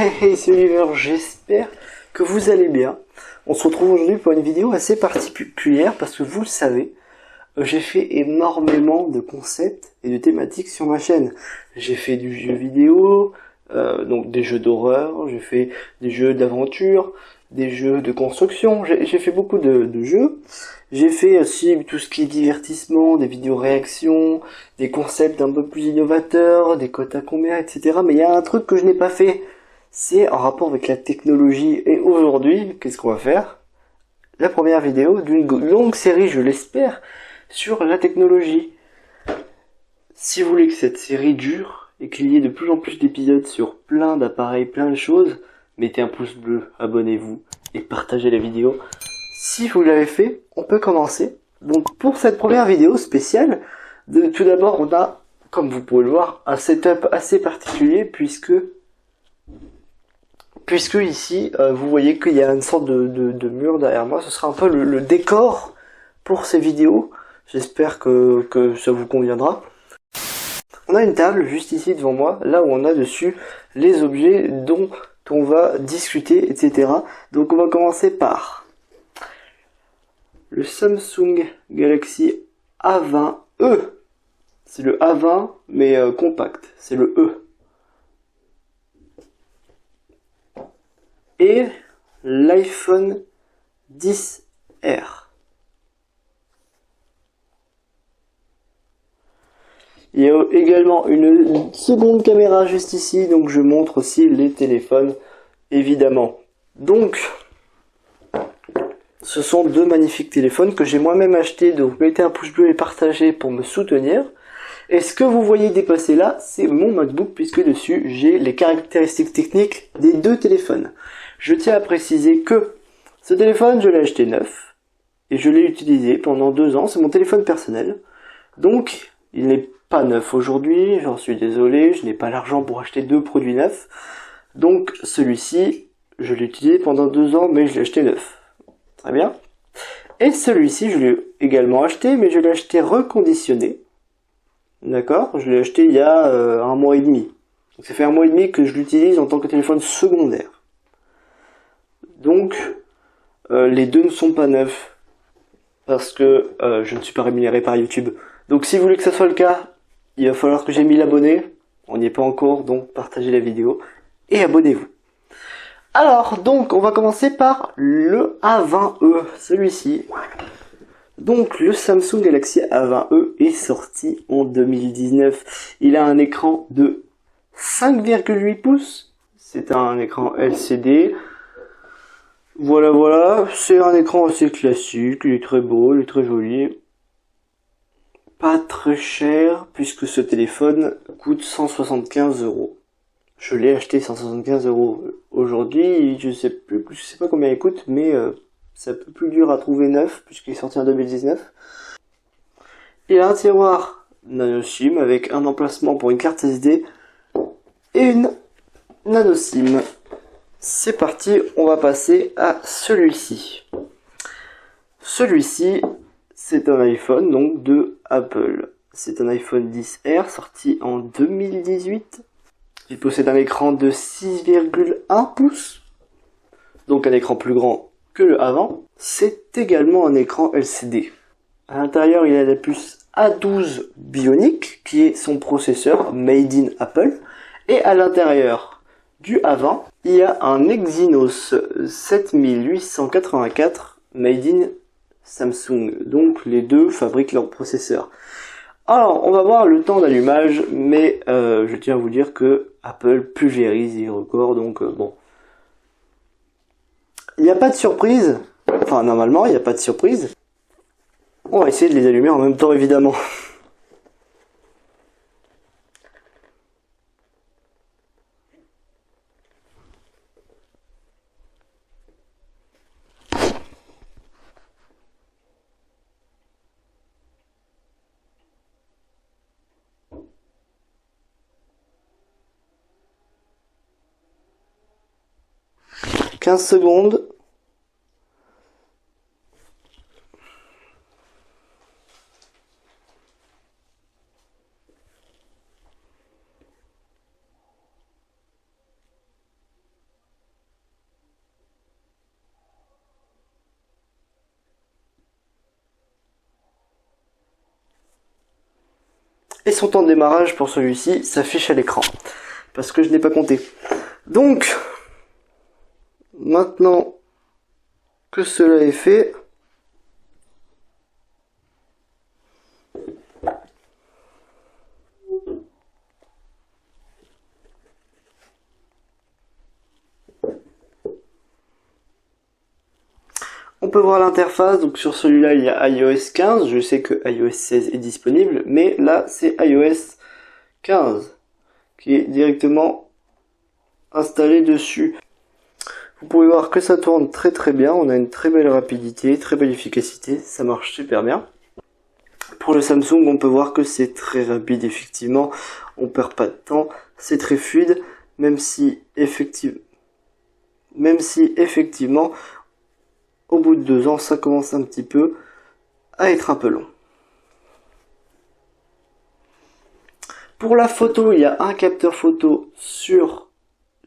Hey, c'est Oliver, j'espère que vous allez bien. On se retrouve aujourd'hui pour une vidéo assez particulière parce que vous le savez, j'ai fait énormément de concepts et de thématiques sur ma chaîne. J'ai fait du jeu vidéo, donc des jeux d'horreur, j'ai fait des jeux d'aventure, des jeux de construction, j'ai fait beaucoup de jeux. J'ai fait aussi tout ce qui est divertissement, des vidéos réactions, des concepts un peu plus innovateurs, des cotes à combien, etc. Mais il y a un truc que je n'ai pas fait, c'est en rapport avec la technologie. Et aujourd'hui, qu'est-ce qu'on va faire? La première vidéo d'une longue série, je l'espère, sur la technologie. Si vous voulez que cette série dure et qu'il y ait de plus en plus d'épisodes sur plein d'appareils, plein de choses, mettez un pouce bleu, abonnez-vous et partagez la vidéo. Si vous l'avez fait, on peut commencer. Donc pour cette première vidéo spéciale, tout d'abord on a, comme vous pouvez le voir, un setup assez particulier puisque ici vous voyez qu'il y a une sorte de mur derrière moi. Ce sera un peu le décor pour ces vidéos. J'espère que ça vous conviendra. On a une table juste ici devant moi, là où on a dessus les objets dont on va discuter, etc. Donc on va commencer par le Samsung Galaxy A20e. C'est le A20 mais compact, c'est le E. Et l'iPhone XR. Il y a également une seconde caméra juste ici, donc je montre aussi les téléphones, évidemment. Donc, ce sont deux magnifiques téléphones que j'ai moi-même achetés, donc mettez un pouce bleu et partagez pour me soutenir. Et ce que vous voyez dépasser là, c'est mon MacBook, puisque dessus, j'ai les caractéristiques techniques des deux téléphones. Je tiens à préciser que ce téléphone, je l'ai acheté neuf, et je l'ai utilisé pendant 2 ans, c'est mon téléphone personnel. Donc, il n'est pas neuf aujourd'hui, j'en suis désolé, je n'ai pas l'argent pour acheter 2 produits neufs. Donc, celui-ci, je l'ai utilisé pendant 2 ans, mais je l'ai acheté neuf. Très bien. Et celui-ci, je l'ai également acheté, mais je l'ai acheté reconditionné. D'accord? Je l'ai acheté il y a 1 mois et demi. Donc ça fait 1 mois et demi que je l'utilise en tant que téléphone secondaire. Donc, les deux ne sont pas neufs, parce que je ne suis pas rémunéré par YouTube. Donc si vous voulez que ça soit le cas, il va falloir que j'ai 1000 abonnés. On n'y est pas encore, donc partagez la vidéo et abonnez-vous. Alors, donc, on va commencer par le A20e, celui-ci. Donc, le Samsung Galaxy A20e est sorti en 2019. Il a un écran de 5,8 pouces. C'est un écran LCD. Voilà, c'est un écran assez classique. Il est très beau, il est très joli. Pas très cher, puisque ce téléphone coûte 175 €. Je l'ai acheté 175 € aujourd'hui, je sais pas combien il coûte, mais c'est un peu plus dur à trouver neuf, puisqu'il est sorti en 2019. Il a un tiroir nano SIM avec un emplacement pour une carte SD et une nano SIM. C'est parti, on va passer à celui-ci. Celui-ci, c'est un iPhone donc de Apple. C'est un iPhone XR sorti en 2018. Il possède un écran de 6,1 pouces, donc un écran plus grand que le avant. C'est également un écran LCD. À l'intérieur, il y a la puce A12 Bionic, qui est son processeur Made in Apple. Et à l'intérieur du A20, il y a un Exynos 7884 Made in Samsung. Donc les deux fabriquent leur processeur. Alors, on va voir le temps d'allumage, mais je tiens à vous dire que Apple pulvérise les records, donc bon. Il n'y a pas de surprise, enfin normalement il n'y a pas de surprise. On va essayer de les allumer en même temps évidemment. « 15 secondes. » Et son temps de démarrage pour celui-ci s'affiche à l'écran. Parce que je n'ai pas compté. Donc, maintenant que cela est fait, on peut voir l'interface. Donc sur celui-là il y a iOS 15, je sais que iOS 16 est disponible, mais là c'est iOS 15 qui est directement installé dessus. Vous pouvez voir que ça tourne très très bien, on a une très belle rapidité, très belle efficacité, ça marche super bien. Pour le Samsung, on peut voir que c'est très rapide, effectivement, on perd pas de temps, c'est très fluide, même si effectivement, au bout de 2 ans, ça commence un petit peu à être un peu long. Pour la photo, il y a un capteur photo sur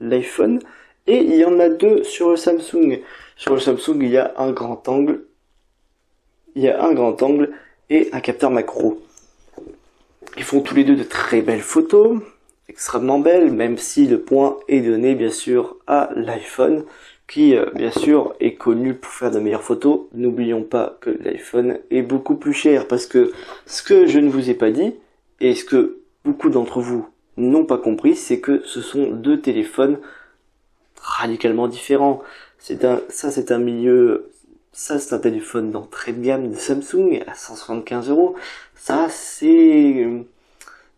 l'iPhone et il y en a 2 sur le Samsung. Sur le Samsung, il y a un grand angle, et un capteur macro. Ils font tous les deux de très belles photos, extrêmement belles, même si le point est donné bien sûr à l'iPhone, qui bien sûr est connu pour faire de meilleures photos. N'oublions pas que l'iPhone est beaucoup plus cher, parce que ce que je ne vous ai pas dit, et ce que beaucoup d'entre vous n'ont pas compris, c'est que ce sont 2 téléphones radicalement différents. C'est un téléphone d'entrée de gamme de Samsung à 175 €. Ça c'est,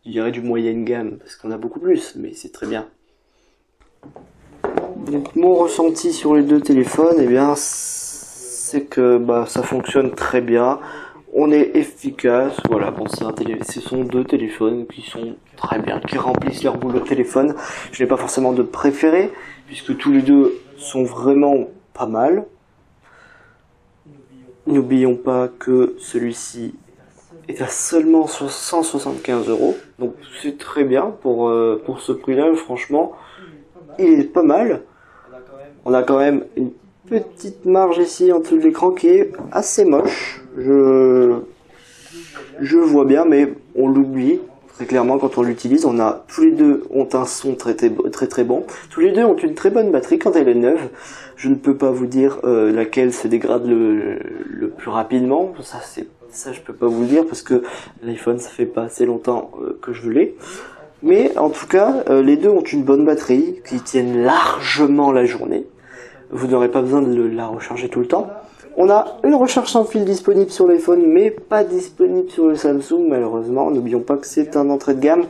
je dirais, du moyenne gamme, parce qu'on a beaucoup plus, mais c'est très bien. Donc mon ressenti sur les 2 téléphones, eh bien, c'est que ça fonctionne très bien. On est efficace, voilà. Bon, ce sont 2 téléphones qui sont très bien, qui remplissent leur boulot de téléphone. Je n'ai pas forcément de préféré, puisque tous les 2 sont vraiment pas mal. N'oublions pas que celui-ci est à seulement 175 €, donc c'est très bien pour ce prix-là. Franchement, il est pas mal. On a quand même une petite marge ici en dessous de l'écran qui est assez moche. Je vois bien, mais on l'oublie très clairement quand on l'utilise. Tous les 2 ont un son très très bon. Tous les 2 ont une très bonne batterie quand elle est neuve. Je ne peux pas vous dire laquelle se dégrade le plus rapidement. Ça je peux pas vous le dire, parce que l'iPhone, ça fait pas assez longtemps que je l'ai. Mais en tout cas, les 2 ont une bonne batterie qui tiennent largement la journée. Vous n'aurez pas besoin de la recharger tout le temps. On a une recharge sans fil disponible sur l'iPhone, mais pas disponible sur le Samsung, malheureusement. N'oublions pas que c'est un entrée de gamme.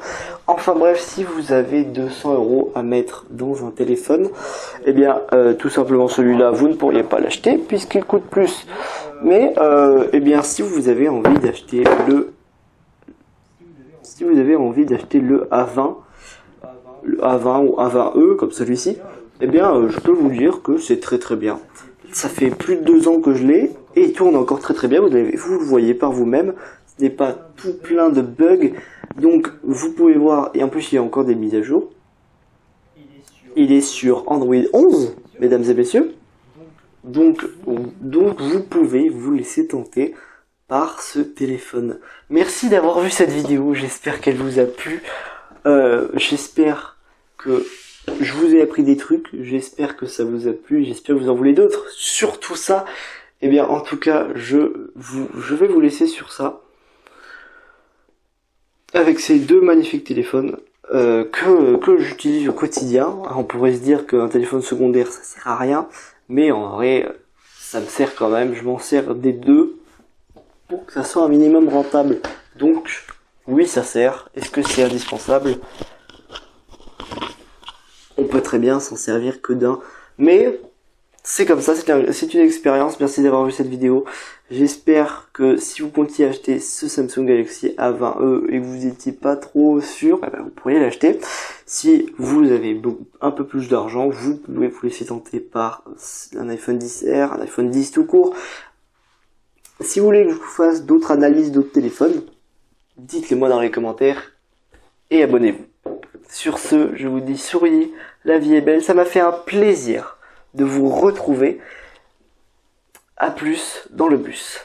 Enfin bref, si vous avez 200 € à mettre dans un téléphone, eh bien, tout simplement celui-là, vous ne pourriez pas l'acheter puisqu'il coûte plus. Mais, eh bien, si vous avez envie d'acheter le A20, le A20 ou A20e comme celui-ci, eh bien, je peux vous dire que c'est très très bien. Ça fait plus de 2 ans que je l'ai, et il tourne encore très très bien. Vous le voyez par vous-même, ce n'est pas tout plein de bugs, donc vous pouvez voir, et en plus il y a encore des mises à jour. Il est sur Android 11, mesdames et messieurs, donc vous pouvez vous laisser tenter par ce téléphone. Merci d'avoir vu cette vidéo, j'espère qu'elle vous a plu, j'espère que je vous ai appris des trucs, j'espère que ça vous a plu, j'espère que vous en voulez d'autres. Surtout ça, eh bien en tout cas, je vais vous laisser sur ça, avec ces 2 magnifiques téléphones que j'utilise au quotidien. On pourrait se dire qu'un téléphone secondaire ça sert à rien, mais en vrai ça me sert quand même, je m'en sers des 2 pour que ça soit un minimum rentable. Donc oui, ça sert. Est-ce que c'est indispensable ? On peut très bien s'en servir que d'un, mais c'est comme ça, c'est une expérience. Merci d'avoir vu cette vidéo. J'espère que si vous comptiez acheter ce Samsung Galaxy A20e et que vous n'étiez pas trop sûr, vous pourriez l'acheter. Si vous avez un peu plus d'argent, vous pouvez vous laisser tenter par un iPhone XR, un iPhone 10 tout court. Si vous voulez que je vous fasse d'autres analyses d'autres téléphones, dites-le moi dans les commentaires et abonnez-vous. Sur ce, je vous dis souriez, la vie est belle, ça m'a fait un plaisir de vous retrouver. À plus dans le bus.